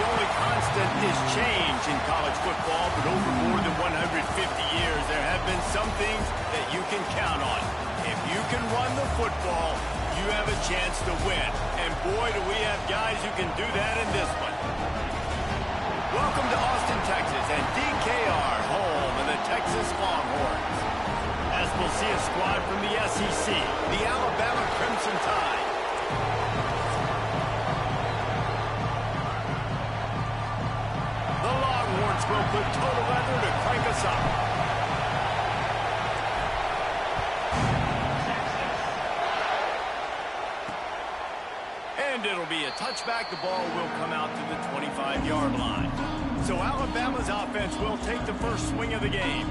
only constant is change in college football, but over more than 150 years, there have been some things that you can count on. If you can run the football, you have a chance to win. And boy, do we have guys who can do that in this one. Welcome to Austin, Texas, and DKR, home of the Texas Longhorns. As we'll see a squad from the SEC, the Alabama Crimson Tide. The Longhorns will put total weather to crank us up. And it'll be a touchback. The ball will come out to the 25-yard line. So Alabama's offense will take the first swing of the game.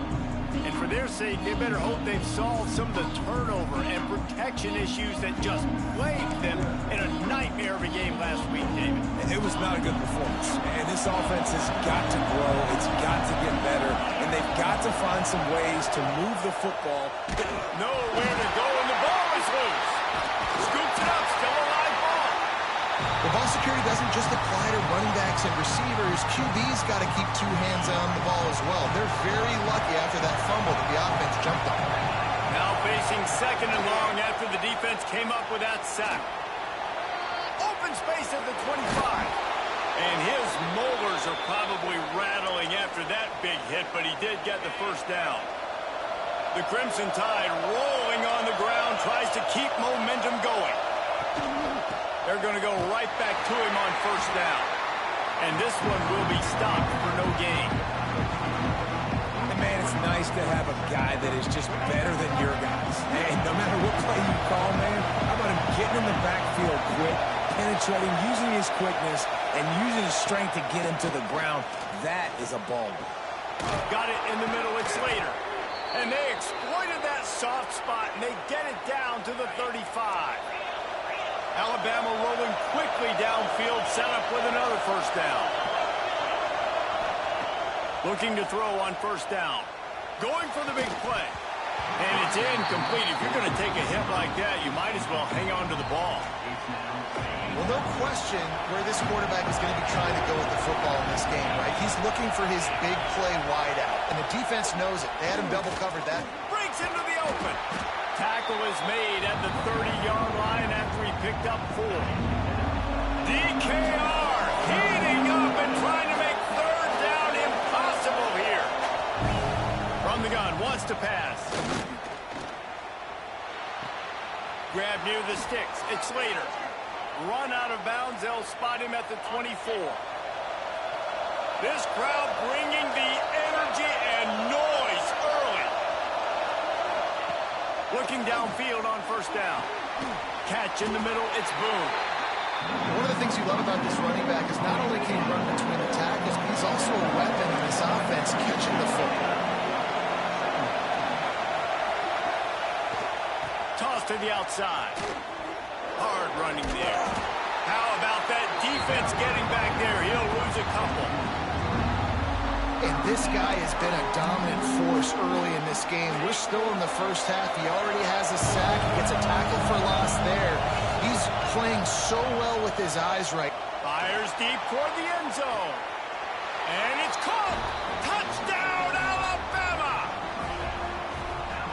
And for their sake, they better hope they've solved some of the turnover and protection issues that just plagued them in a nightmare of a game last week, David. It was not a good performance. And this offense has got to grow. It's got to get better. And they've got to find some ways to move the football. Nowhere to go, and the ball is loose. Scoops it up, still a live ball. The ball security doesn't just apply to running backs and receivers. QB's got to keep two hands on the ball as well. They're very lucky after that fumble that the offense jumped on. Now facing second and long after the defense came up with that sack. Open space at the 25. And his molars are probably rattling after that big hit, but he did get the first down. The Crimson Tide rolling on the ground, tries to keep momentum going. They're going to go right back to him on first down. And this one will be stopped for no gain. And man, it's nice to have a guy that is just better than your guys. And no matter what play you call, man, how about him getting in the backfield quick, penetrating, using his quickness, and using his strength to get him to the ground. That is a baller. Got it in the middle, it's Slater. And they exploited that soft spot, and they get it down to the 35. Alabama rolling quickly downfield, set up with another first down. Looking to throw on first down. Going for the big play. And it's incomplete. If you're going to take a hit like that, you might as well hang on to the ball. Well, no question where this quarterback is going to be trying to go with the football in this game, right? He's looking for his big play wide out, and the defense knows it. They had him double covered that. Breaks into the open. Tackle is made at the 30-yard line after he picked up 4. DKR heating up and trying to make third down impossible here. From the gun, wants to pass. Grab near the sticks. It's Slater. Run out of bounds. They'll spot him at the 24. This crowd bringing the energy and noise early. Looking downfield on first down. Catch in the middle. It's Boone. One of the things you love about this running back is not only can he run between the tackles, but he's also a weapon in this offense catching the football. Toss to the outside. Hard running there. How about that defense getting back there? He'll lose a couple. And this guy has been a dominant force early in this game. We're still in the first half. He already has a sack. He gets a tackle for loss there. He's playing so well with his eyes right. Fires deep toward the end zone. And it's caught. Touchdown, Alabama!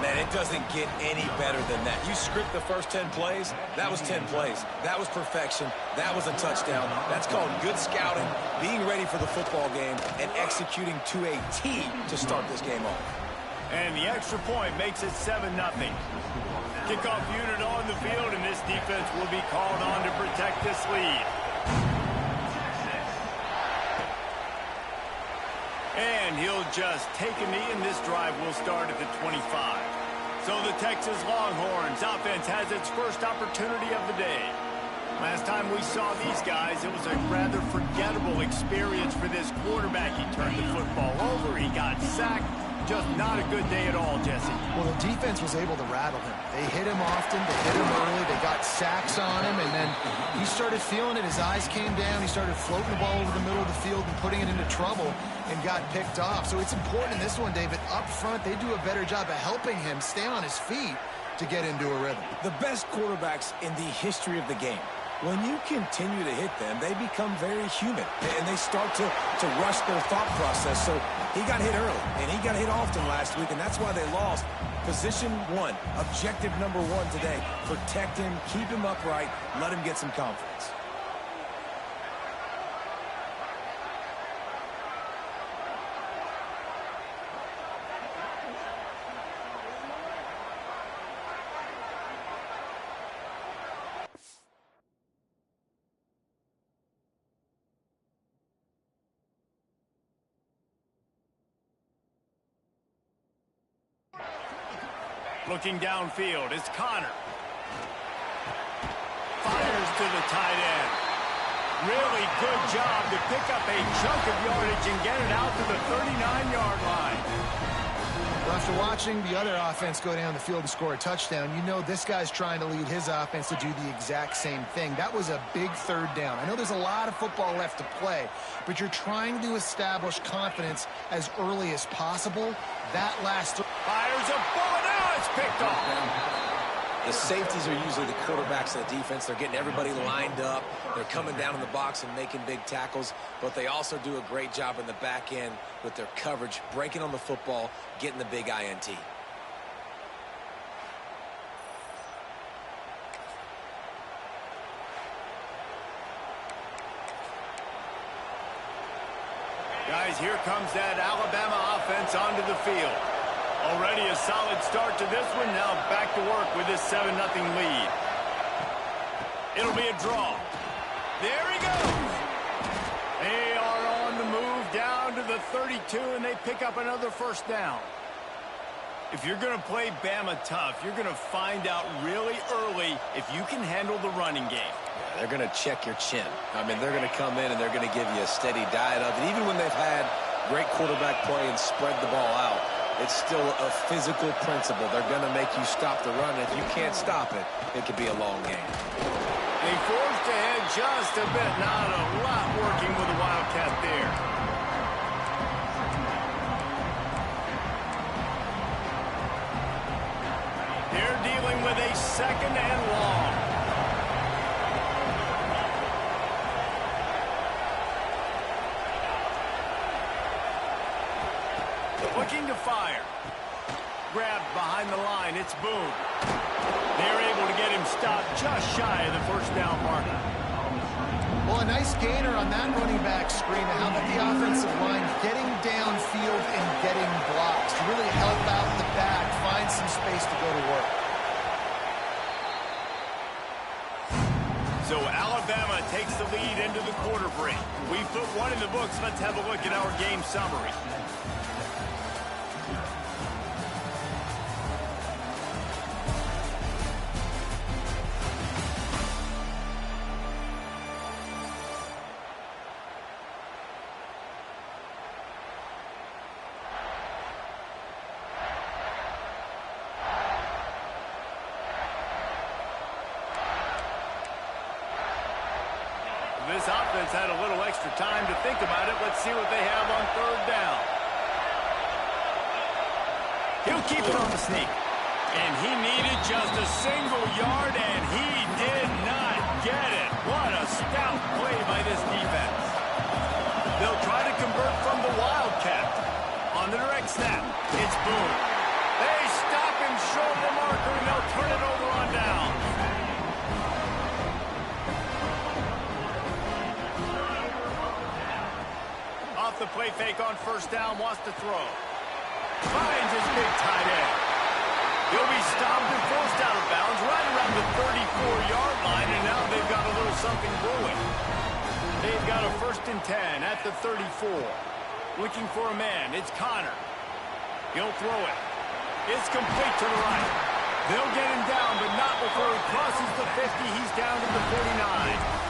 Man, it doesn't get any better than that. You script the first 10 plays, that was 10 plays. That was perfection. That was a touchdown. That's called good scouting, being ready for the football game, and executing to a T to start this game off. And the extra point makes it 7-0. Kickoff unit on the field, and this defense will be called on to protect this lead. And he'll just take a knee, and this drive will start at the 25. So the Texas Longhorns offense has its first opportunity of the day. Last time we saw these guys, it was a rather forgettable experience for this quarterback. He turned the football over, he got sacked. Just not a good day at all, Jesse. Well, the defense was able to rattle him. They hit him often, they hit him early, they got sacks on him, and then he started feeling it. His eyes came down, he started floating the ball over the middle of the field and putting it into trouble and got picked off. So it's important in this one, David. Up front, they do a better job of helping him stay on his feet to get into a rhythm. The best quarterbacks in the history of the game When you continue to hit them, they become very human, and they start to rush their thought process. So he got hit early, and he got hit often last week, and that's why they lost. Position one, objective number one today. Protect him, keep him upright, let him get some confidence. Looking downfield, it's Connor. Fires to the tight end. Really good job to pick up a chunk of yardage and get it out to the 39-yard line. Well, after watching the other offense go down the field and score a touchdown, you know this guy's trying to lead his offense to do the exact same thing. That was a big third down. I know there's a lot of football left to play, but you're trying to establish confidence as early as possible. That last... Fires a bullet out. It's picked off. The safeties are usually the quarterbacks of the defense. They're getting everybody lined up. They're coming down in the box and making big tackles, but they also do a great job in the back end with their coverage, breaking on the football, getting the big INT. Guys, here comes that Alabama offense onto the field. Already a solid start to this one. Now back to work with this 7-0 lead. It'll be a draw. There he goes. They are on the move down to the 32, and they pick up another first down. If you're going to play Bama tough, you're going to find out really early if you can handle the running game. Yeah, they're going to check your chin. I mean, they're going to come in and they're going to give you a steady diet of it. Even when they've had great quarterback play and spread the ball out, it's still a physical principle. They're going to make you stop the run. If you can't stop it, it could be a long game. They forced ahead just a bit. Not a lot working with the Wildcat there. They're dealing with a second and long. Looking to fire. Grabbed behind the line. It's Boone. They're able to get him stopped just shy of the first down marker. Well, a nice gainer on that running back screen. How about the offensive line getting downfield and getting blocks to really help out the back, find some space to go to work. So Alabama takes the lead into the quarter break. We've put one in the books. Let's have a look at our game summary. This offense had a little extra time to think about it. Let's see what they have on third down. He'll keep it on the sneak. And he needed just a single yard, and he did not get it. What a stout play by this defense. They'll try to convert from the Wildcat. On the direct snap, it's Boone. They stop him short of the marker, and they'll turn it over on down. Off the play fake on first down, wants to throw. Finds his big tight end. He'll be stopped and forced out of bounds right around the 34-yard line, and now they've got a little something brewing. They've got a 1st and 10 at the 34. Looking for a man. It's Connor. He'll throw it. It's complete to the right. They'll get him down, but not before he crosses the 50. He's down to the 49.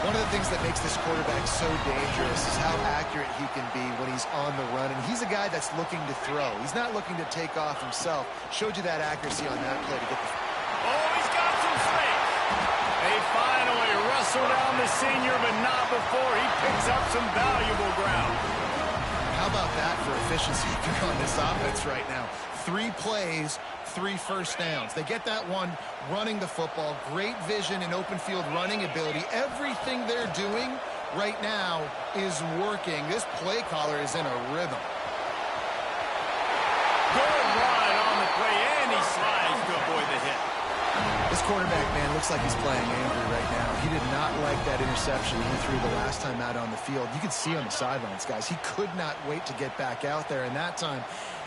One of the things that makes this quarterback so dangerous is how accurate he can be when he's on the run. And he's a guy that's looking to throw. He's not looking to take off himself. Showed you that accuracy on that play to get the... Oh, he's got some space. They finally wrestle down the senior, but not before he picks up some valuable ground. How about that for efficiency on this offense right now? 3 plays, 3 first downs. They get that one running the football. Great vision and open field running ability. Everything they're doing right now is working. This play caller is in a rhythm. Good run on the play, and he slides to avoid the hit. This quarterback, man, looks like he's playing angry right now. He did not like that interception he threw the last time out on the field. You could see on the sidelines, guys. He could not wait to get back out there, and that time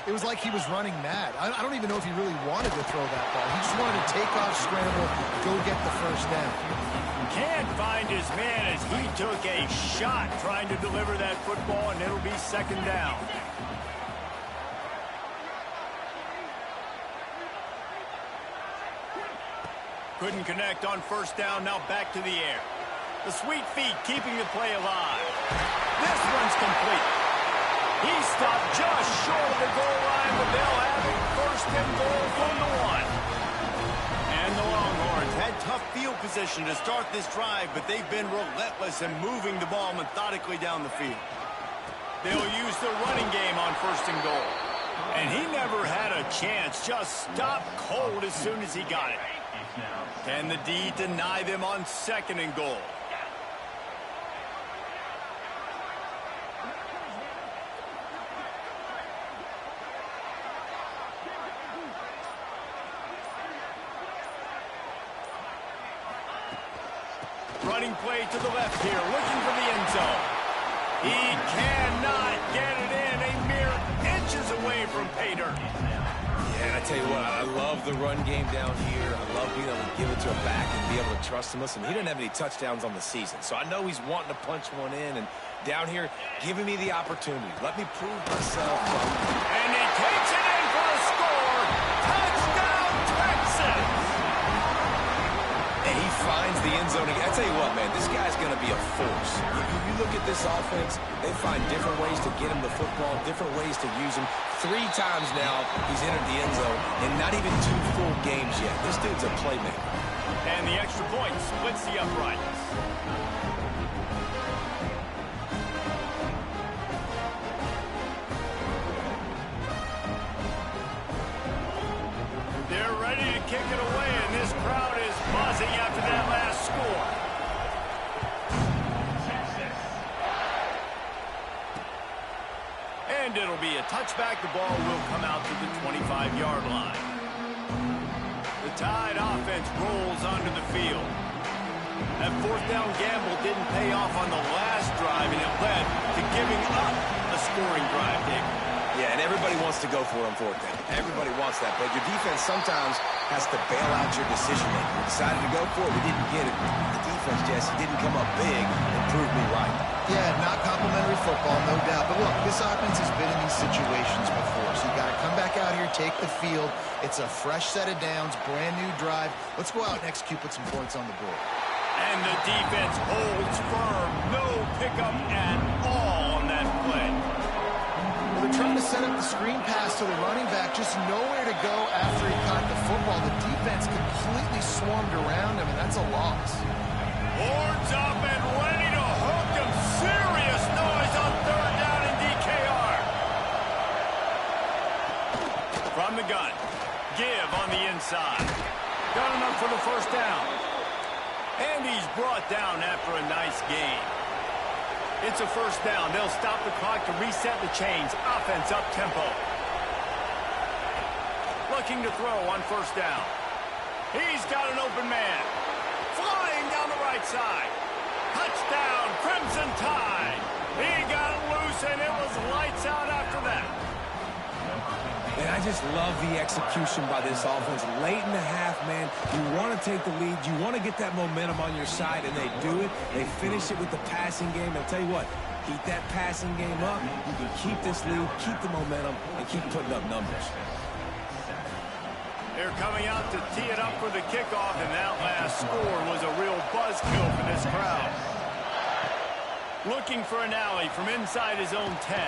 it was like he was running mad. I don't even know if he really wanted to throw that ball. He just wanted to take off, scramble, go get the first down. Can't find his man as he took a shot trying to deliver that football, and it'll be second down. Couldn't connect on first down, now back to the air. The sweet feet keeping the play alive. This one's complete. He stopped just short of the goal line, but they'll have it first and goal from the 1. And the Longhorns had tough field position to start this drive, but they've been relentless in moving the ball methodically down the field. They'll use the running game on first and goal. And he never had a chance, just stopped cold as soon as he got it. Can the D deny them on second and goal? Running play to the left here, looking for the end zone. He cannot get it in, a mere inches away from pay dirt. And I tell you what, I love the run game down here. I love being able to give it to a back and be able to trust him. Listen, he doesn't have any touchdowns on the season, so I know he's wanting to punch one in. And down here, giving me the opportunity. Let me prove myself. And he takes it in for a score. Touchdown, Texas! And he finds the end zone again. I tell you what, man, this guy's going to be a force. You look at this offense, they find different ways to get him the football, different ways to use him. 3 times now he's entered the end zone, and not even 2 full games yet. This dude's a playmaker. And the extra point splits the uprights. They're ready to kick it away, and this crowd is buzzing after that last score. And it'll be a touchback. The ball will come out to the 25-yard line. The Tide offense rolls onto the field. That fourth down gamble didn't pay off on the last drive, and it led to giving up a scoring drive, David. Yeah, and everybody wants to go for it on fourth down. Everybody wants that, but your defense sometimes has to bail out your decision-making. We decided to go for it. We didn't get it. The defense, Jesse, didn't come up big and prove me right. Yeah, not complimentary football, no doubt. But look, this offense has been in these situations before, so you got to come back out here, take the field. It's a fresh set of downs, brand new drive. Let's go out and execute, put some points on the board. And the defense holds firm. No pickup at all on that play. Well, they're trying to set up the screen pass to the running back, just nowhere to go after he caught the football. The defense completely swarmed around him, and that's a loss. Horns up and ready to hook him. Serious noise on third down in DKR. From the gun. Give on the inside. Got enough for the first down. And he's brought down after a nice gain. It's a first down. They'll stop the clock to reset the chains. Offense up tempo. Looking to throw on first down. He's got an open man. Flying down the right side. Touchdown, Crimson Tide. He got loose, and it was lights out after that. And I just love the execution by this offense. Late in the half, man, you want to take the lead. You want to get that momentum on your side, and they do it. They finish it with the passing game. I'll tell you what, keep that passing game up. You can keep this lead, keep the momentum, and keep putting up numbers. They're coming out to tee it up for the kickoff, and that last score was a real buzzkill for this crowd. Looking for an alley from inside his own 10.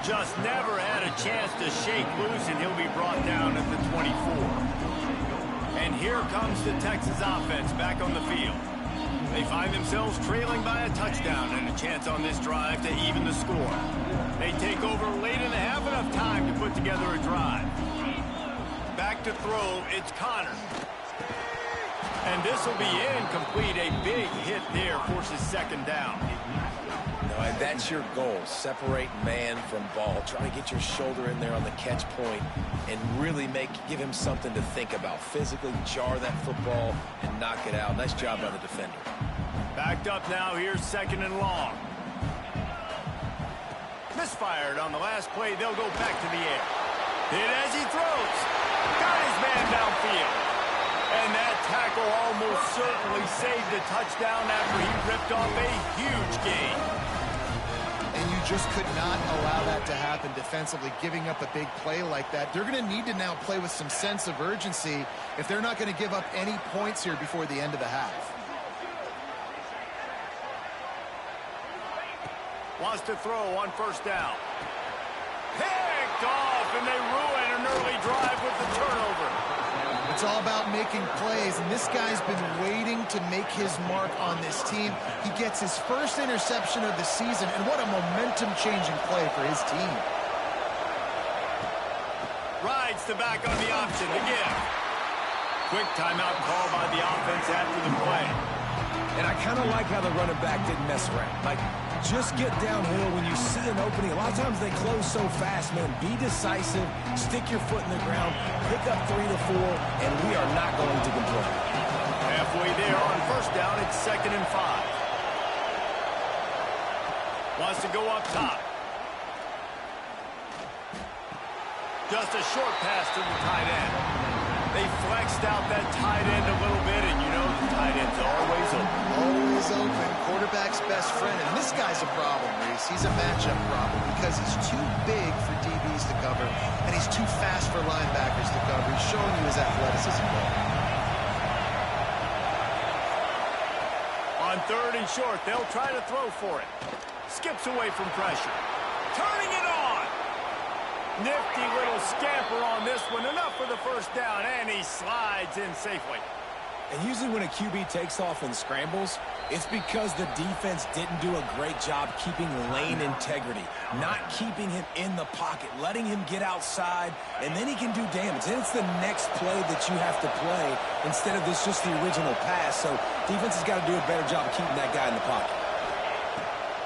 Just never had a chance to shake loose, and he'll be brought down at the 24. And here comes the Texas offense back on the field. They find themselves trailing by a touchdown and a chance on this drive to even the score. They take over late in the half, enough time to put together a drive. Back to throw, it's Connor. And this will be incomplete. A big hit there forces second down. And that's your goal. Separate man from ball. Try to get your shoulder in there on the catch point and really give him something to think about. Physically jar that football and knock it out. Nice job by the defender. Backed up now. Here's second and long. Misfired on the last play. They'll go back to the air. Hit as he throws. Got his man downfield. And that tackle almost certainly saved a touchdown after he ripped off a huge gain. And you just could not allow that to happen defensively, giving up a big play like that. They're going to need to now play with some sense of urgency if they're not going to give up any points here before the end of the half. Wants to throw on first down. Picked off, and they ruin an early drive with the turnover. It's all about making plays, and this guy's been waiting to make his mark on this team. He gets his first interception of the season, and what a momentum-changing play for his team. Rides the back on the option to give. Quick timeout call by the offense after the play. And I kind of like how the running back didn't mess around. Like, just get downhill when you see an opening. A lot of times they close so fast, man. Be decisive, stick your foot in the ground, pick up 3 to 4, and we are not going to complain. Halfway there on first down, it's 2nd and 5. Wants to go up top. Just a short pass to the tight end. They flexed out that tight end a little bit, and you know the tight end's always open. Always open. Quarterback's best friend. And this guy's a problem, Reese. He's a matchup problem because he's too big for DBs to cover, and he's too fast for linebackers to cover. He's showing you his athleticism there. On 3rd and short, they'll try to throw for it. Skips away from pressure. Turning it on. Nifty little scamper on this one. Enough for the first down, and he slides in safely. And usually when a QB takes off and scrambles, it's because the defense didn't do a great job keeping lane integrity, not keeping him in the pocket, letting him get outside, and then he can do damage. Then it's the next play that you have to play instead of this just the original pass. So defense has got to do a better job of keeping that guy in the pocket.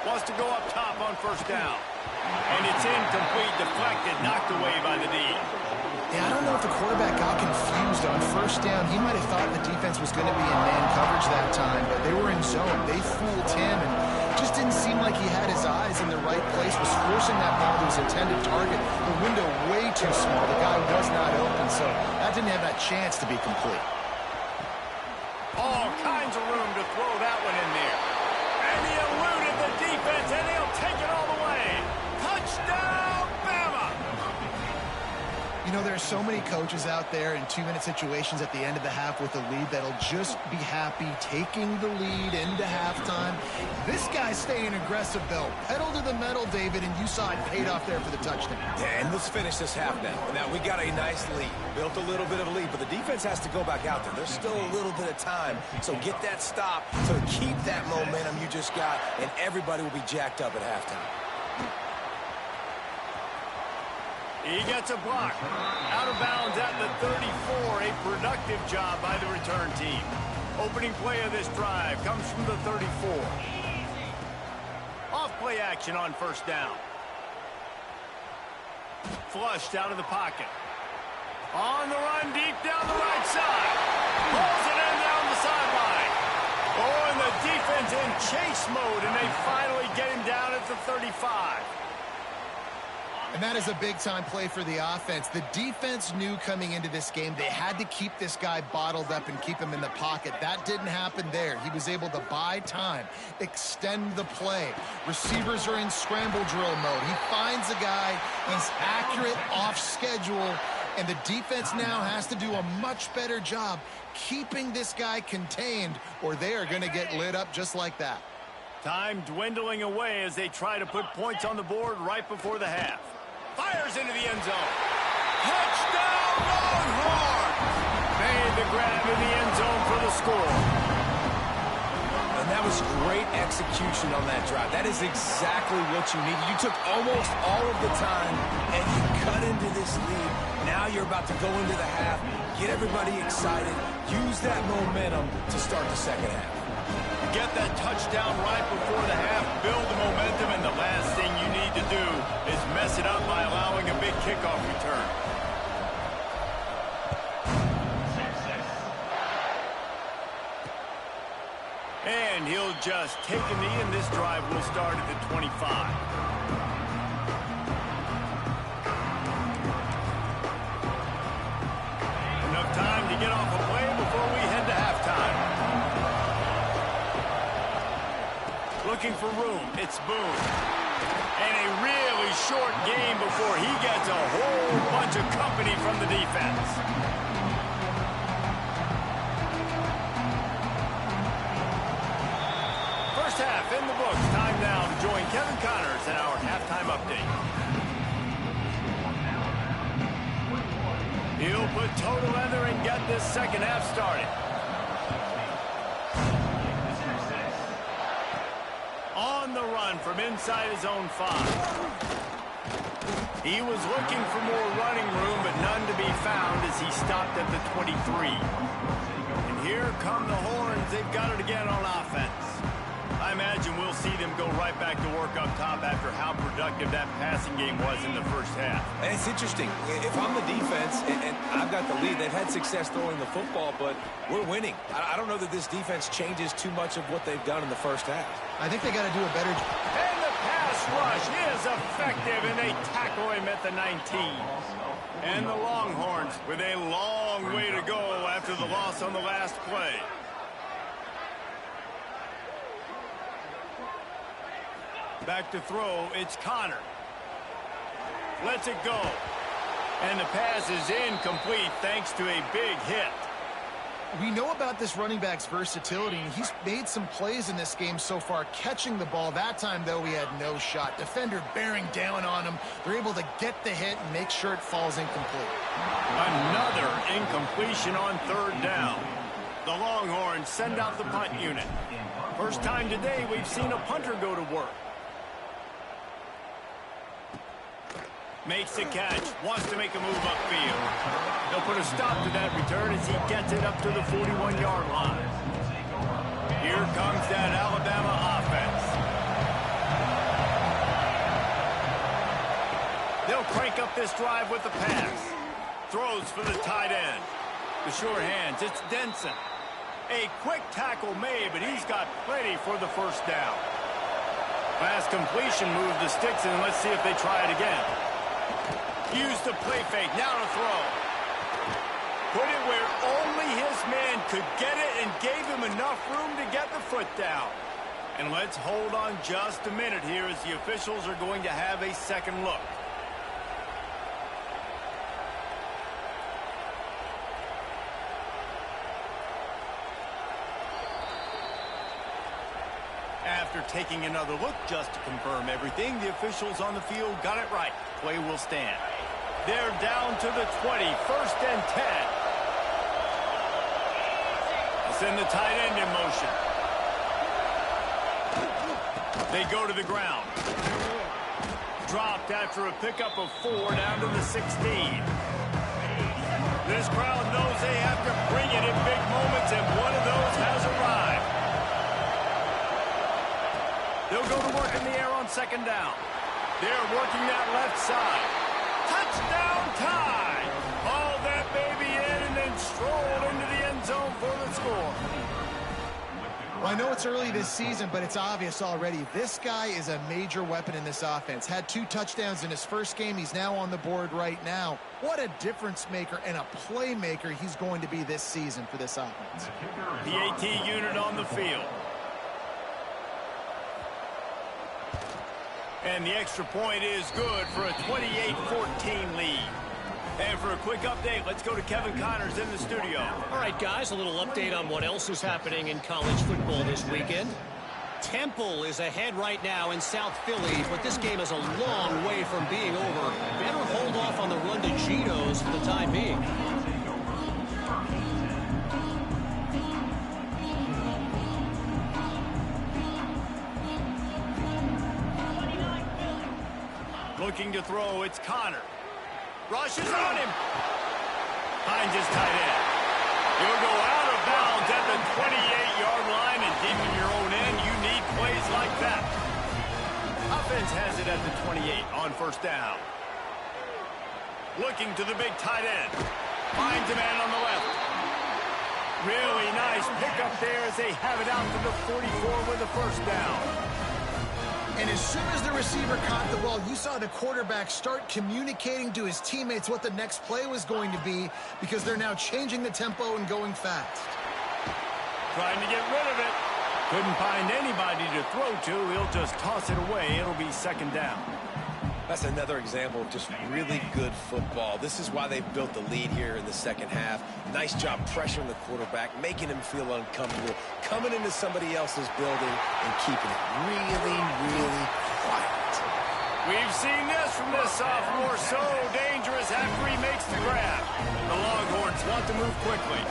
Wants to go up top on first down. And it's incomplete, deflected, knocked away by the D. Yeah, I don't know if the quarterback got confused on first down. He might have thought the defense was going to be in man coverage that time, but they were in zone. They fooled him, and just didn't seem like he had his eyes in the right place, was forcing that ball to his intended target. The window way too small. The guy was not open, so that didn't have that chance to be complete. All kinds of room to throw that one in there. And he eluded the defense, and he'll take it all the way. Touchdown, Bama! You know, there are so many coaches out there in 2-minute situations at the end of the half with a lead that'll just be happy taking the lead into halftime. This guy's staying aggressive, though. Pedal to the metal, David, and you saw it paid off there for the touchdown. Yeah, and let's finish this half now. Now, we got a nice lead. Built a little bit of a lead, but the defense has to go back out there. There's still a little bit of time, so get that stop to keep that momentum you just got, and everybody will be jacked up at halftime. He gets a block. Out of bounds at the 34. A productive job by the return team. Opening play of this drive comes from the 34. Off play action on first down. Flushed out of the pocket. On the run deep down the right side. Pulls it in down the sideline. Oh, and the defense in chase mode, and they finally get him down at the 35. And that is a big-time play for the offense. The defense knew coming into this game they had to keep this guy bottled up and keep him in the pocket. That didn't happen there. He was able to buy time, extend the play. Receivers are in scramble drill mode. He finds a guy, he's accurate, off schedule, and the defense now has to do a much better job keeping this guy contained, or they are going to get lit up just like that. Time dwindling away as they try to put points on the board right before the half. Fires into the end zone. Touchdown, Longhorns! Made the grab in the end zone for the score. And that was great execution on that drive. That is exactly what you needed. You took almost all of the time, and you cut into this lead. Now you're about to go into the half, get everybody excited, use that momentum to start the second half. Get that touchdown right before the half, build the momentum, and the last thing you need to do is mess it up by allowing a big kickoff return. And he'll just take a knee, and this drive will start at the 25. Enough time to get off a play before we head to halftime. Looking for room, it's Boone. And a really short game before he gets a whole bunch of company from the defense. First half in the books. Time now to join Kevin Connors in our halftime update. He'll put toe to leather and get this second half started. On the run from inside his own 5. He was looking for more running room, but none to be found as he stopped at the 23. And here come the Horns. They've got it again on offense. I imagine we'll see them go right back to work up top after how productive that passing game was in the first half. And it's interesting. If I'm the defense and I've got the lead, they've had success throwing the football, but we're winning. I don't know that this defense changes too much of what they've done in the first half. I think they got to do a better job. And the pass rush is effective, and they tackle him at the 19. And the Longhorns with a long way to go after the loss on the last play. Back to throw, it's Connor. Lets it go. And the pass is incomplete thanks to a big hit. We know about this running back's versatility, and he's made some plays in this game so far, catching the ball. That time, though, he had no shot. Defender bearing down on him. They're able to get the hit and make sure it falls incomplete. Another incompletion on third down. The Longhorns send out the punt unit. First time today we've seen a punter go to work. Makes the catch, wants to make a move upfield. They'll put a stop to that return as he gets it up to the 41-yard line. Here comes that Alabama offense. They'll crank up this drive with the pass. Throws for the tight end. The short hands, it's Denson. A quick tackle made, but he's got plenty for the first down. Fast completion move the sticks, and let's see if they try it again. Use the play fake, now to throw. Put it where only his man could get it and gave him enough room to get the foot down. And let's hold on just a minute here as the officials are going to have a second look. After taking another look just to confirm everything, the officials on the field got it right. Play will stand. They're down to the 20, 1st and 10. Send the tight end in motion. They go to the ground. Dropped after a pickup of 4 down to the 16. This crowd knows they have to bring it in big moments, and one of those has arrived. They'll go to work in the air on second down. They're working that left side. Touchdown time! Hauled that baby in and then strolled into the end zone for the score. Well, I know it's early this season, but it's obvious already. This guy is a major weapon in this offense. Had 2 touchdowns in his first game. He's now on the board right now. What a difference maker and a playmaker he's going to be this season for this offense. The AT unit on the field. And the extra point is good for a 28-14 lead. And for a quick update, let's go to Kevin Connors in the studio. All right, guys, a little update on what else is happening in college football this weekend. Temple is ahead right now in South Philly, but this game is a long way from being over. Better hold off on the run to Geno's for the time being. Looking to throw, it's Connor. Rushes on him. Finds his tight end. He'll go out of bounds at the 28-yard line, and deep in your own end, you need plays like that. Offense has it at the 28 on first down. Looking to the big tight end. Finds a man on the left. Really nice pickup there as they have it out to the 44 with a first down. And as soon as the receiver caught the ball, you saw the quarterback start communicating to his teammates what the next play was going to be, because they're now changing the tempo and going fast. Trying to get rid of it. Couldn't find anybody to throw to. He'll just toss it away. It'll be second down. That's another example of just really good football. This is why they built the lead here in the second half. Nice job pressuring the quarterback, making him feel uncomfortable, coming into somebody else's building and keeping it really, really quiet. We've seen this from this sophomore, so dangerous after he makes the grab. The Longhorns want to move quickly.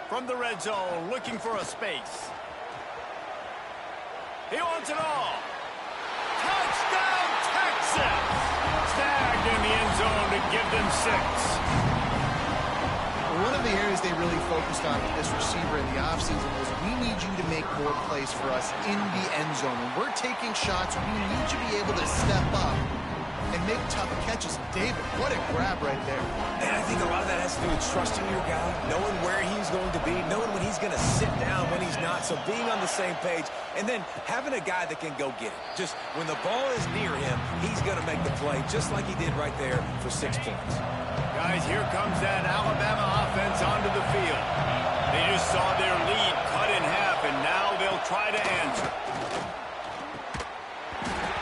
From the red zone, looking for a space. He wants it all. Touchdown, Texas! Snagged in the end zone to give them 6. One of the areas they really focused on with this receiver in the offseason was, we need you to make more plays for us in the end zone. When we're taking shots, we need you to be able to step up and make tough catches. David, what a grab right there. And I think a lot of that has to do with trusting your guy, knowing where he's going to be, knowing when he's going to sit down, when he's not. So being on the same page, and then having a guy that can go get it. Just when the ball is near him, he's going to make the play, just like he did right there for 6 points. Guys, here comes that Alabama offense onto the field. They just saw their lead cut in half, and now they'll try to answer.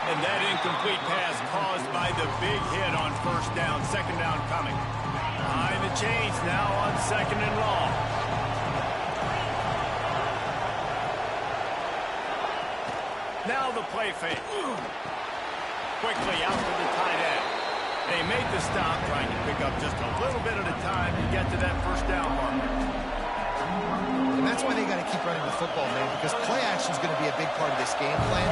And that incomplete pass caused by the big hit on first down. Second down coming. Behind the chains now on second and long. Now the play fake. Quickly out to the tight end. They make the stop, trying to pick up just a little bit at a time to get to that first down mark. And that's why they got to keep running the football, man, because play action is going to be a big part of this game plan.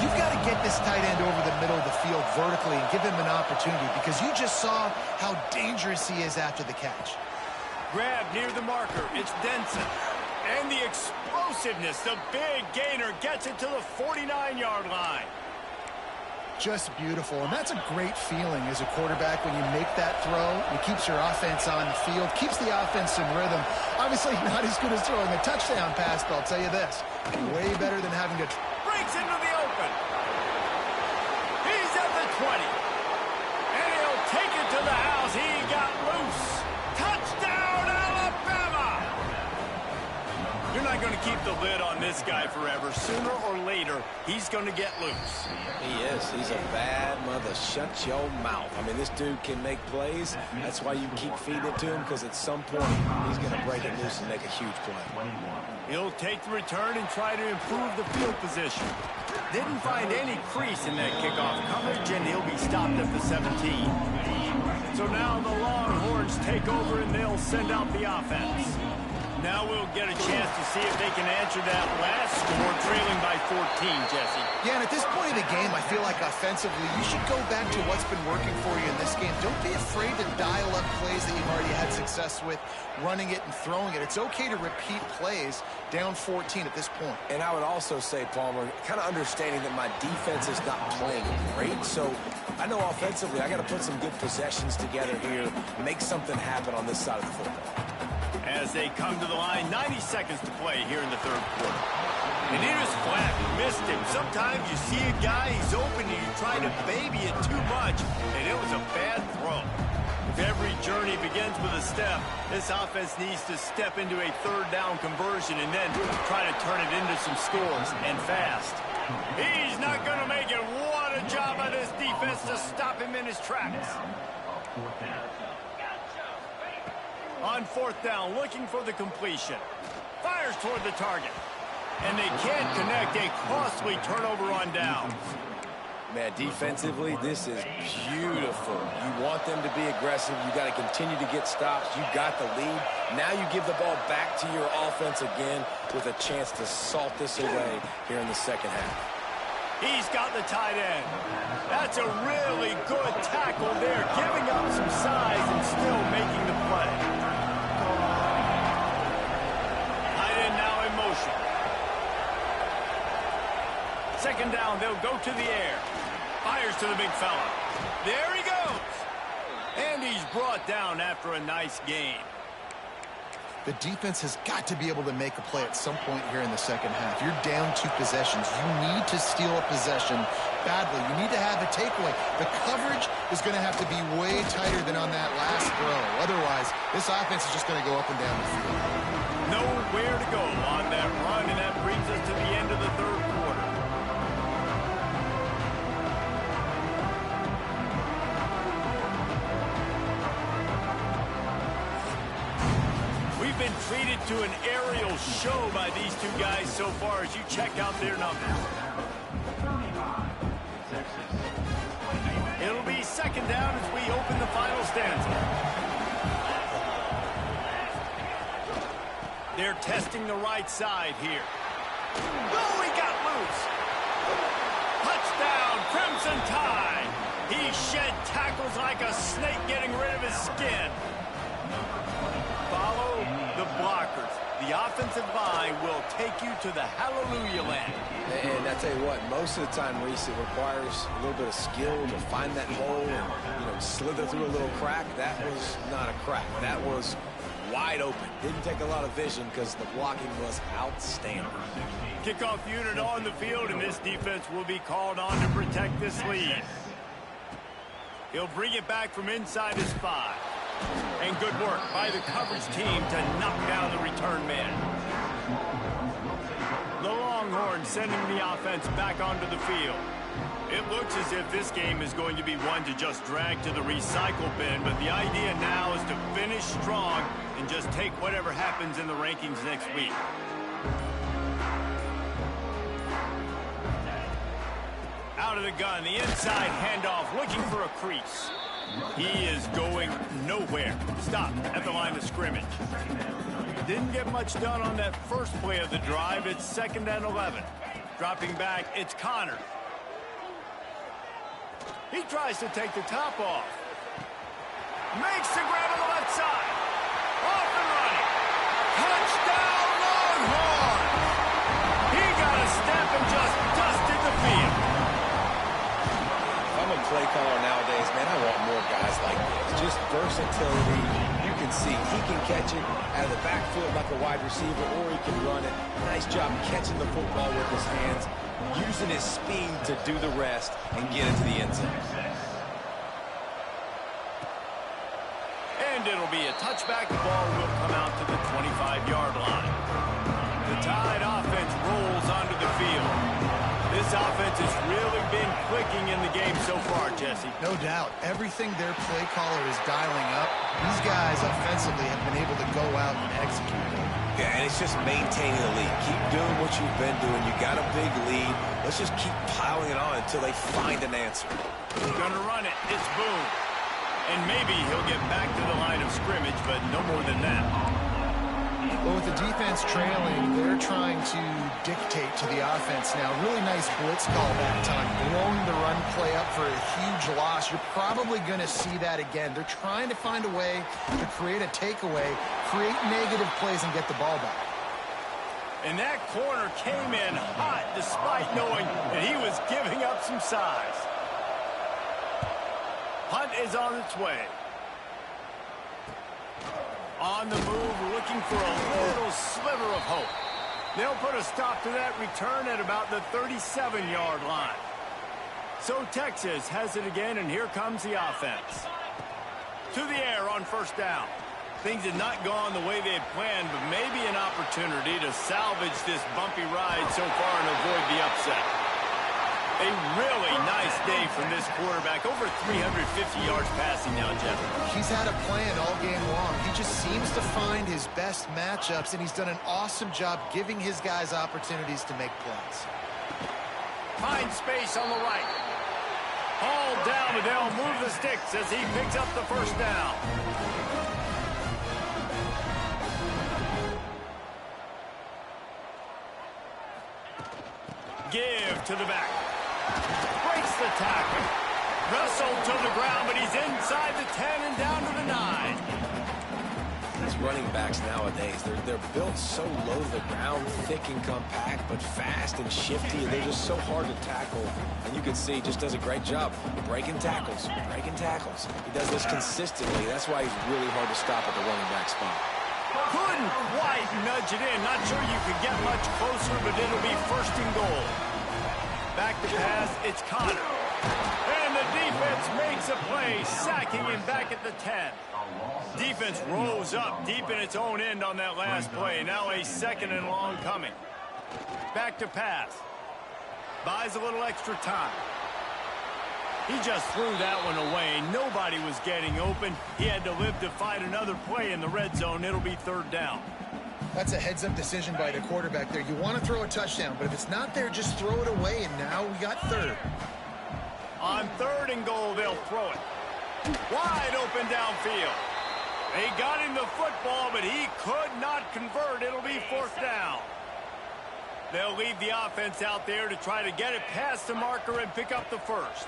You've got to get this tight end over the middle of the field vertically and give him an opportunity, because you just saw how dangerous he is after the catch. Grab near the marker. It's Denson. And the explosiveness, the big gainer, gets it to the 49-yard line. Just beautiful, and that's a great feeling as a quarterback when you make that throw. It keeps your offense on the field, keeps the offense in rhythm. Obviously not as good as throwing a touchdown pass, but I'll tell you this, way better than having to... Breaks into the open. He's at the 20. And he'll take it to the house. He got loose. Touchdown, Alabama! You're not going to keep the lid on this guy forever. Sooner or later, he's going to get loose. He is. He's a bad mother. Shut your mouth. I mean, this dude can make plays. That's why you keep feeding it to him, because at some point, he's going to break it loose and make a huge play. He'll take the return and try to improve the field position. Didn't find any crease in that kickoff coverage, and he'll be stopped at the 17. So now the Longhorns take over, and they'll send out the offense. Now we'll get a chance to see if they can answer that last score, trailing by 14, Jesse. Yeah, and at this point of the game, I feel like offensively, you should go back to what's been working for you in this game. Don't be afraid to dial up plays that you've already had success with, running it and throwing it. It's okay to repeat plays down 14 at this point. And I would also say, Palmer, kind of understanding that my defense is not playing great, so I know offensively I got to put some good possessions together here, make something happen on this side of the football. As they come to the line, 90 seconds to play here in the third quarter. And he was flat, missed him. Sometimes you see a guy, he's open, and you try to baby it too much, and it was a bad throw. If every journey begins with a step, this offense needs to step into a third down conversion and then try to turn it into some scores, and fast. He's not going to make it. What a job by this defense to stop him in his tracks. On fourth down, looking for the completion. Fires toward the target. And they can't connect. A costly turnover on downs. Man, defensively, this is beautiful. You want them to be aggressive. You got to continue to get stops. You got the lead. Now you give the ball back to your offense again with a chance to salt this away here in the second half. He's got the tight end. That's a really good tackle there, giving up some size and still making the play. Tight end now in motion. Second down, they'll go to the air. Fires to the big fella. There he goes. And he's brought down after a nice gain. The defense has got to be able to make a play at some point here in the second half. You're down 2 possessions. You need to steal a possession badly. You need to have a takeaway. The coverage is going to have to be way tighter than on that last throw. Otherwise, this offense is just going to go up and down the field. Nowhere to go on that run, and that brings us to the end of the third quarter. We've been treated to an aerial show by these two guys so far as you check out their numbers. It'll be second down as we open the final stanza. They're testing the right side here. Oh, he got loose. Touchdown, Crimson Tide. He shed tackles like a snake getting rid of his skin. Follow the blockers. The offensive line will take you to the hallelujah land. And I tell you what, most of the time, Reese, it requires a little bit of skill to find that hole and, slither through a little crack. That was not a crack. That was wide open. Didn't take a lot of vision because the blocking was outstanding. Kickoff unit on the field, and this defense will be called on to protect this lead. He'll bring it back from inside his 5. And good work by the coverage team to knock down the return man. The Longhorns sending the offense back onto the field. It looks as if this game is going to be one to just drag to the recycle bin, but the idea now is to finish strong and just take whatever happens in the rankings next week. Out of the gun, the inside handoff, looking for a crease. He is going nowhere. Stop at the line of scrimmage. Didn't get much done on that first play of the drive. It's 2nd and 11. Dropping back, it's Connor. He tries to take the top off. Makes the grab on the left side. Off and running. Touchdown, Longhorns! He got a step and just dusted the field. I'm a play caller nowadays, man. I want more guys like this. Just versatility. You can see he can catch it out of the backfield like a wide receiver, or he can run it. Nice job catching the football with his hands, using his speed to do the rest and get into the end zone. And it'll be a touchback. The ball will come out to the 25-yard line. The Tide offense rolls onto the field. This offense has really been clicking in the game so far, Jesse. No doubt. Everything their play caller is dialing up, these guys offensively have been able to go out and execute it. Yeah, and it's just maintaining the lead. Keep doing what you've been doing. You got a big lead. Let's just keep piling it on until they find an answer. He's going to run it. It's Boone. And maybe he'll get back to the line of scrimmage, but no more than that. Well, with the defense trailing, they're trying to dictate to the offense now. Really nice blitz call that time. Blowing the run play up for a huge loss. You're probably going to see that again. They're trying to find a way to create a takeaway, create negative plays, and get the ball back. And that corner came in hot despite knowing that he was giving up some size. Hunt is on its way. On the move, looking for a little sliver of hope. They'll put a stop to that return at about the 37-yard line. So Texas has it again, and here comes the offense. To the air on first down. Things had not gone the way they had planned, but maybe an opportunity to salvage this bumpy ride so far and avoid the upset. A really nice day from this quarterback. Over 350 yards passing now, Jeff. He's had a plan all game long. He just seems to find his best matchups, and he's done an awesome job giving his guys opportunities to make plays. Finds space on the right. Hauled down, but they'll move the sticks as he picks up the first down. Give to the back. Breaks the tackle. Wrestled to the ground, but he's inside the 10 and down to the 9. These running backs nowadays, they're built so low to the ground, thick and compact, but fast and shifty, and they're just so hard to tackle. And you can see he just does a great job breaking tackles, breaking tackles. He does this consistently. That's why he's really hard to stop at the running back spot. Couldn't quite nudge it in. Not sure you could get much closer, but it'll be first and goal. Back to pass, it's Connor. And the defense makes a play, sacking him back at the 10. Defense rose up deep in its own end on that last play. Now a second and long coming. Back to pass. Buys a little extra time. He just threw that one away. Nobody was getting open. He had to live to find another play in the red zone. It'll be third down. That's a heads-up decision by the quarterback there. You want to throw a touchdown, but if it's not there, just throw it away, and now we got third. On third and goal, they'll throw it. Wide open downfield. They got him the football, but he could not convert. It'll be fourth down. They'll leave the offense out there to try to get it past the marker and pick up the first.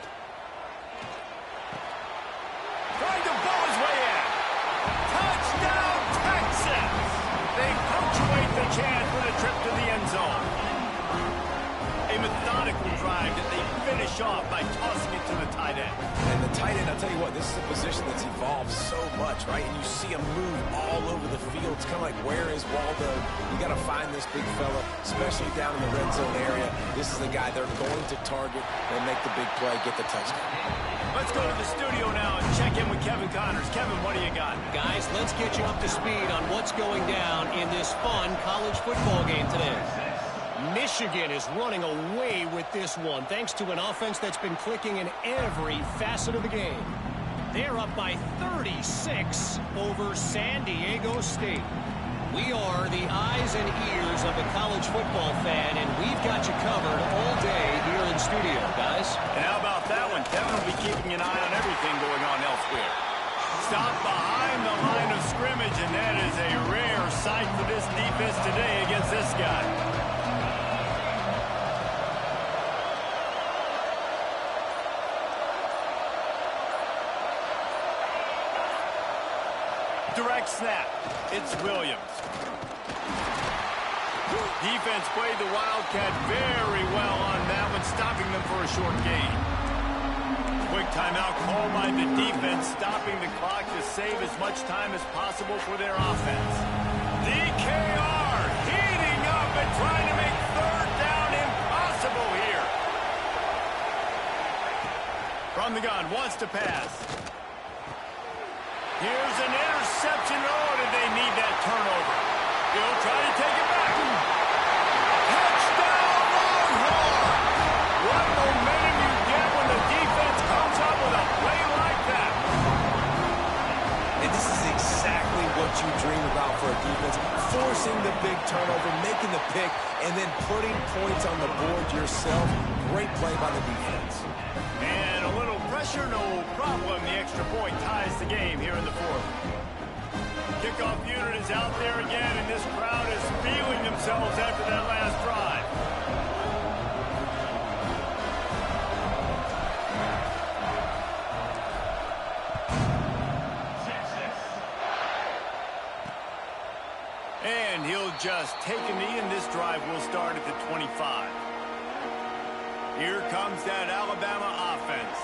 Trying to bow his way in. Touchdown, Texans! They punctuate the chance with a trip to the end zone. A methodical drive that they finish off by tossing it to the tight end. And the tight end, I'll tell you what, this is a position that's evolved so much, right? And you see him move all over the field. It's kind of like, where is Waldo? You got to find this big fella, especially down in the red zone area. This is the guy they're going to target and make the big play, get the touchdown. Let's go to the studio now and check in with Kevin Connors. Kevin, what do you got? Guys, let's get you up to speed on what's going down in this fun college football game today. Michigan is running away with this one, thanks to an offense that's been clicking in every facet of the game. They're up by 36 over San Diego State. We are the eyes and ears of the college football fan, and we've got you covered all day here in studio, guys. And how about that one? Kevin will be keeping an eye on everything going on elsewhere. Stop behind the line of scrimmage, and that is a rare sight for this defense today against this guy. Direct snap. It's Williams. Defense played the Wildcat very well on that one, stopping them for a short gain. Quick timeout called by the defense, stopping the clock to save as much time as possible for their offense. DKR heating up and trying to make third down impossible here. From the gun, wants to pass. Here's an interception. Oh, did they need that turnover? He'll try to take it back. Touchdown, Longhorn! What momentum you get when the defense comes up with a play like that. And this is exactly what you dream about for a defense. Forcing the big turnover, making the pick, and then putting points on the board yourself. Great play by the defense. And a little pressure, no problem. The extra point ties the game here in the fourth. Kickoff unit is out there again, and this crowd is feeling themselves after that last drive. And he'll just take a knee, and this drive will start at the 25. Here comes that Alabama offense.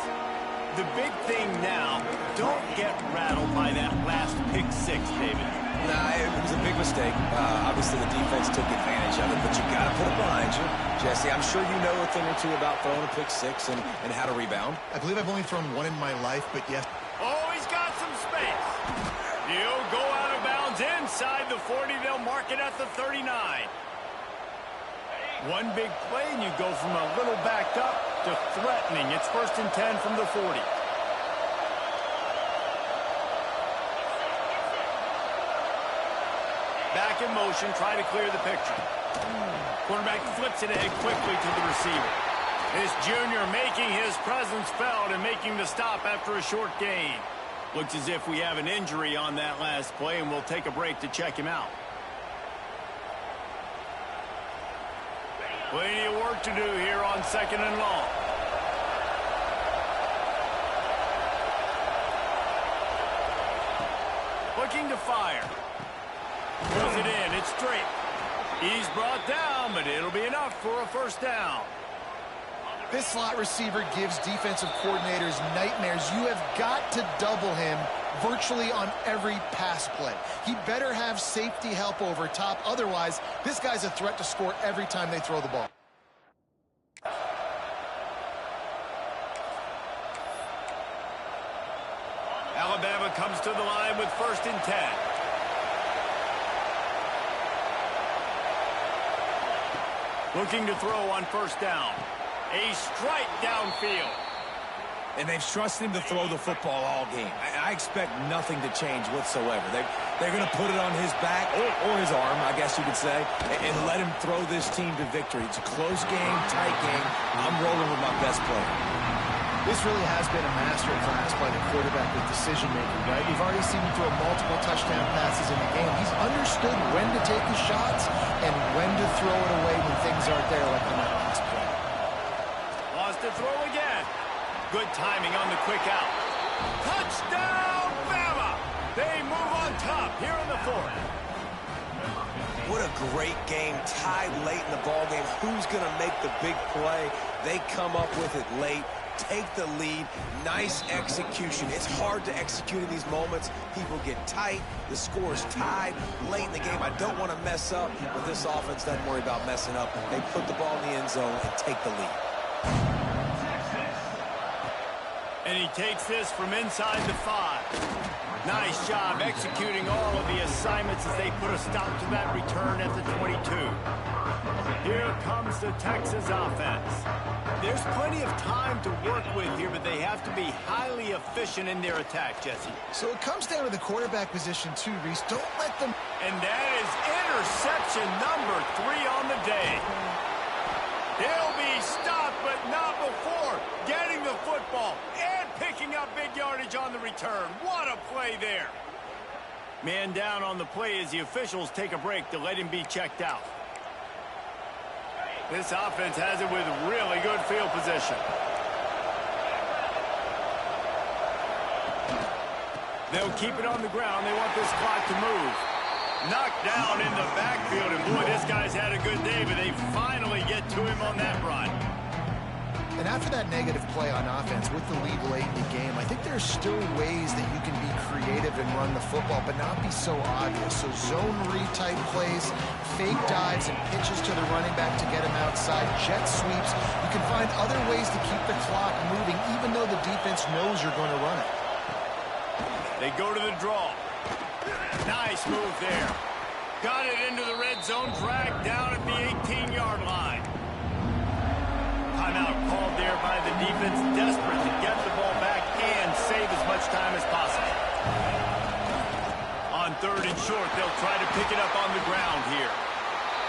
The big thing now, don't get rattled by that last pick six, David. Nah, it was a big mistake. Obviously, the defense took advantage of it, but you got to put it behind you. Jesse, I'm sure you know a thing or two about throwing a pick six and how to rebound. I believe I've only thrown one in my life, but yes. Oh, he's got some space. He'll go out of bounds inside the 40. They'll mark it at the 39. One big play, and you go from a little backed up to threatening. It's 1st and 10 from the 40. Back in motion, try to clear the picture. Quarterback flips it ahead quickly to the receiver. This junior making his presence felt and making the stop after a short gain. Looks as if we have an injury on that last play, and we'll take a break to check him out. Plenty of work to do here on 2nd and long. Looking to fire. Pulls it in. It's straight. He's brought down, but it'll be enough for a first down. This slot receiver gives defensive coordinators nightmares. You have got to double him virtually on every pass play. He better have safety help over top. Otherwise, this guy's a threat to score every time they throw the ball. Alabama comes to the line with 1st and 10. Looking to throw on 1st down. A strike downfield. And they've trusted him to throw the football all game. I expect nothing to change whatsoever. They're going to put it on his back, or his arm, I guess you could say, and let him throw this team to victory. It's a close game, tight game. I'm rolling with my best player. This really has been a master class by the quarterback with decision-making, right? We've already seen him throw multiple touchdown passes in the game. He's understood when to take his shots and when to throw it away when things aren't there, like on that last play. Lost to throw again. Good timing on the quick out. Touchdown, Bama! They move on top here in the 4th. What a great game, tied late in the ballgame. Who's going to make the big play? They come up with it late, take the lead. Nice execution. It's hard to execute in these moments. People get tight. The score is tied late in the game. I don't want to mess up, but this offense doesn't worry about messing up. They put the ball in the end zone and take the lead. And he takes this from inside the 5. Nice job executing all of the assignments as they put a stop to that return at the 22. Here comes the Texas offense. There's plenty of time to work with here, but they have to be highly efficient in their attack, Jesse. So it comes down to the quarterback position too, Reese. Don't let them... And that is interception number 3 on the day. He'll be stopped, but not before getting the football and picking up big yardage on the return. What a play there. Man down on the play as the officials take a break to let him be checked out. This offense has it with really good field position. They'll keep it on the ground. They want this clock to move. Knocked down in the backfield, and boy, this guy's had a good day, but they finally get to him on that run. And after that negative play on offense with the lead late in the game, I think there's still ways that you can be creative and run the football, but not be so obvious. So zone read type plays, fake dives and pitches to the running back to get him outside, jet sweeps. You can find other ways to keep the clock moving, even though the defense knows you're going to run it. They go to the draw. Nice move there. Got it into the red zone, dragged down at the 18-yard line. Timeout called there by the defense, desperate to get the ball back and save as much time as possible. On 3rd and short, they'll try to pick it up on the ground here.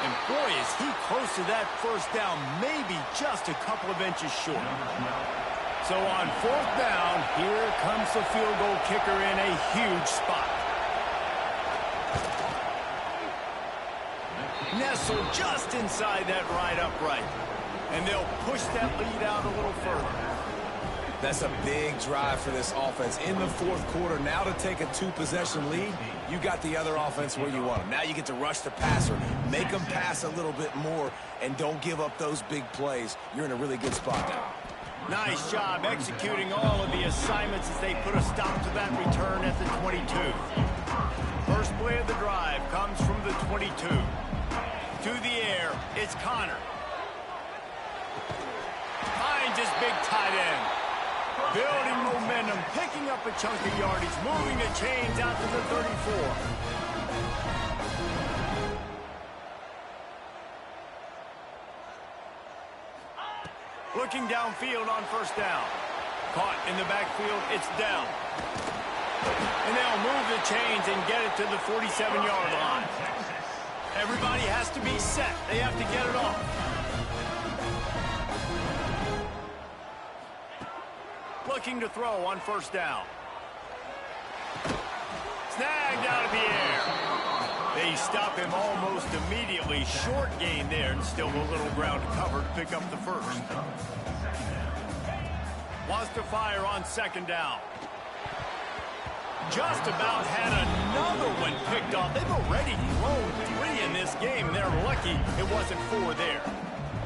And boy, is he close to that first down, maybe just a couple of inches short. So on 4th down, here comes the field goal kicker in a huge spot. Nestled just inside that right upright. And they'll push that lead out a little further. That's a big drive for this offense in the 4th quarter. Now to take a 2-possession lead, you got the other offense where you want them. Now you get to rush the passer, make them pass a little bit more, and don't give up those big plays. You're in a really good spot now. Nice job executing all of the assignments as they put a stop to that return at the 22. First play of the drive comes from the 22. To the air, it's Connor. Finds his big tight end. Building momentum, picking up a chunk of yardage, moving the chains out to the 34. Looking downfield on 1st down. Caught in the backfield, it's down. And they'll move the chains and get it to the 47-yard line. Everybody has to be set. They have to get it off. Looking to throw on first down. Snagged out of the air. They stop him almost immediately. Short gain there, and still a little ground to cover to pick up the first. Wants to fire on second down. Just about had another one picked off. They've already thrown 3 in this game. They're lucky it wasn't 4 there.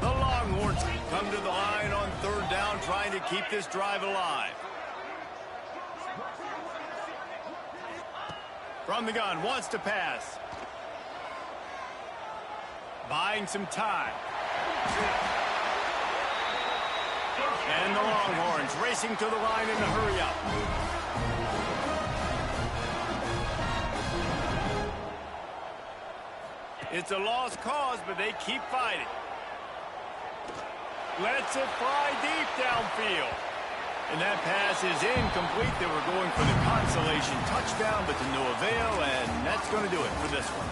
The Longhorns come to the line on third down, trying to keep this drive alive. From the gun, wants to pass. Buying some time. And the Longhorns racing to the line in the hurry-up. It's a lost cause, but they keep fighting. Lets it fly deep downfield. And that pass is incomplete. They were going for the consolation touchdown, but to no avail, and that's going to do it for this one.